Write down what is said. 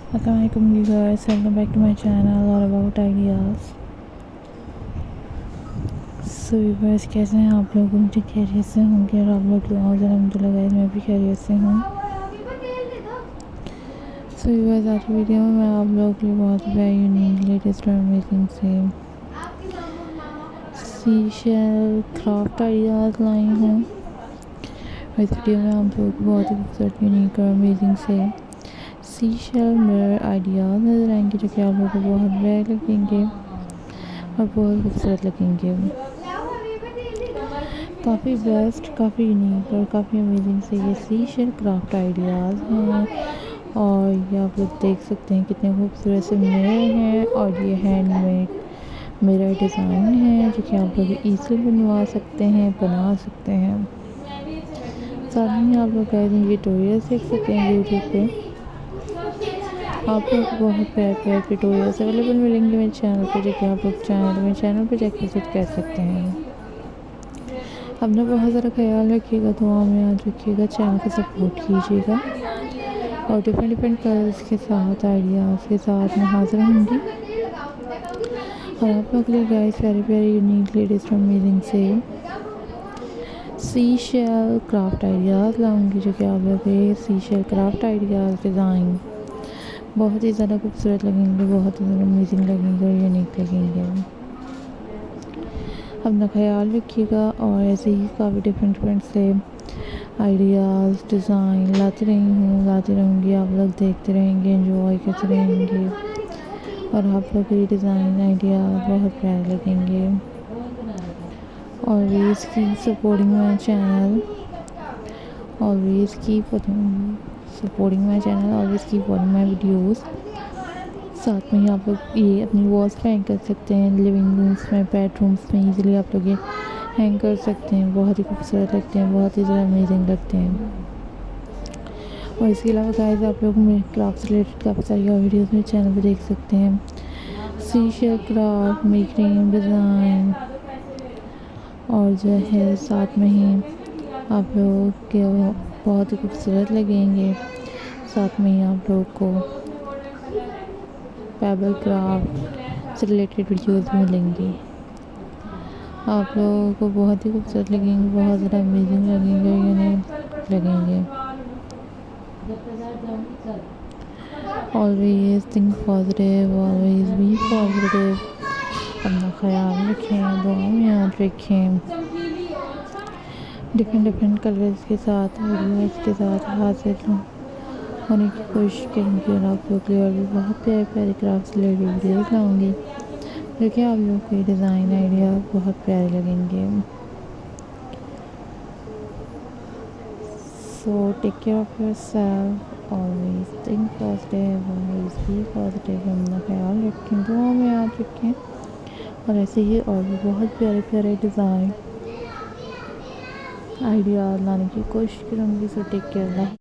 Assalamu-Alaikum viewers, welcome back to my channel all about ideas. So viewers, कैसे हैं आप लोग? मुझे खैरियत से होंगे और आप लोग दुआओं से अल्हम्दुलिल्लाह गाइस मैं भी खैरियत से हूँ। So viewers, आज की वीडियो में मैं आप लोगों के लिए बहुत ही यूनिक लेटेस्ट और अमेजिंग से सीशेल क्राफ्ट आइडियाज़ लाई हूँ। इस वीडियो में आप लोगों को बहुत ही खूबसूरत यूनिक और अमेजिंग से सीशेल मिरर आइडियाज़ नज़र आएंगे जो कि आप लोगों को बहुत प्यारे लगेंगे और बहुत खूबसूरत लगेंगे। काफ़ी बेस्ट, काफ़ी यूनिक और काफ़ी अमेजिंग से ये सीशेल क्राफ्ट आइडियाज़ हैं और ये आप लोग देख सकते हैं कितने खूबसूरत से मिरर हैं और ये हैंडमेड मिरर डिज़ाइन है जो कि आप लोग ईज़िली बनवा सकते हैं, बना सकते हैं। साथ ही आप लोग ट्यूटोरियल सीख सकते हैं यूट्यूब पे। आप लोग को बहुत प्यारे ट्यूटोरियल्स अवेलेबल मिलेंगे मेरे चैनल पे जो कि आप लोग मेरे चैनल पे जाकर विजिट कर सकते हैं। अपना बहुत ज़्यादा ख्याल रखिएगा, दुआ में याद रखिएगा, चैनल को सपोर्ट कीजिएगा और डिफरेंट कलर्स के साथ आइडियाज़ के साथ मैं हाज़िर होंगी और आप लोग के लिए गाइस प्यारे यूनिक लेटेस्ट अमेजिंग से सीशेल क्राफ्ट आइडियाज़ लाऊंगी जो कि आप लोग के सीशेल क्राफ्ट आइडियाज़ डिज़ाइन बहुत ही ज़्यादा खूबसूरत लगेंगे, बहुत ही ज़्यादा अमेजिंग लगेंगे और यूनिक लगेंगे। अपना ख्याल रखिएगा और ऐसे ही काफ़ी डिफरेंट से आइडियाज़ डिज़ाइन लाती रहूँगी। आप लोग देखते रहेंगे, एंजॉय करते रहेंगे और आप लोग के डिज़ाइन आइडियाज़ बहुत प्यारे लगेंगे। Always keep supporting my channel, always keep supporting my channel, always keep watching my videos. साथ में ही आप लोग ये अपनी वॉल्स पे हैंग कर सकते हैं, लिविंग रूम्स में, बेडरूम्स में इजीली आप लोग ये हैंग कर सकते हैं। बहुत ही खूबसूरत लगते हैं, बहुत ही ज़्यादा अमेजिंग लगते हैं। और इसके अलावा गाइस आप लोग मेरे क्राफ्ट से रिलेटेड काफ़ी सारी और वीडियोज़ मेरे चैनल पर देख सकते हैं। सीशेल क्राफ्ट, मेकिंग डिज़ाइन और जो है साथ में ही आप लोग के बहुत ही खूबसूरत लगेंगे। साथ में ही आप लोग को पेबल क्राफ्ट से रिलेटेड वीडियोज़ भी मिलेंगी। आप लोगों को बहुत ही खूबसूरत लगेंगे, बहुत ज़्यादा अमेजिंग लगेंगे, यूनिक लगेंगे। Always think positive, always be positive. अपना ख्याल रखें, दुआ में याद रखें। डिफरेंट कलर्स के साथ, वीडियोज़ के साथ हाजिर होने की कोशिश करूँगी और आप लोग के लिए और भी बहुत प्यारे क्राफ्ट से रिलेटेड वीडियोज़ लाऊंगी जो कि आप लोग के डिज़ाइन आइडिया बहुत प्यारे लगेंगे। So take care of yourself, always think positive, always be positive. अपना ख्याल रखें, दुआ में याद रखें और ऐसे ही और भी बहुत प्यारे डिज़ाइन आइडियाज़ लाने की कोशिश करूँगी। So take care.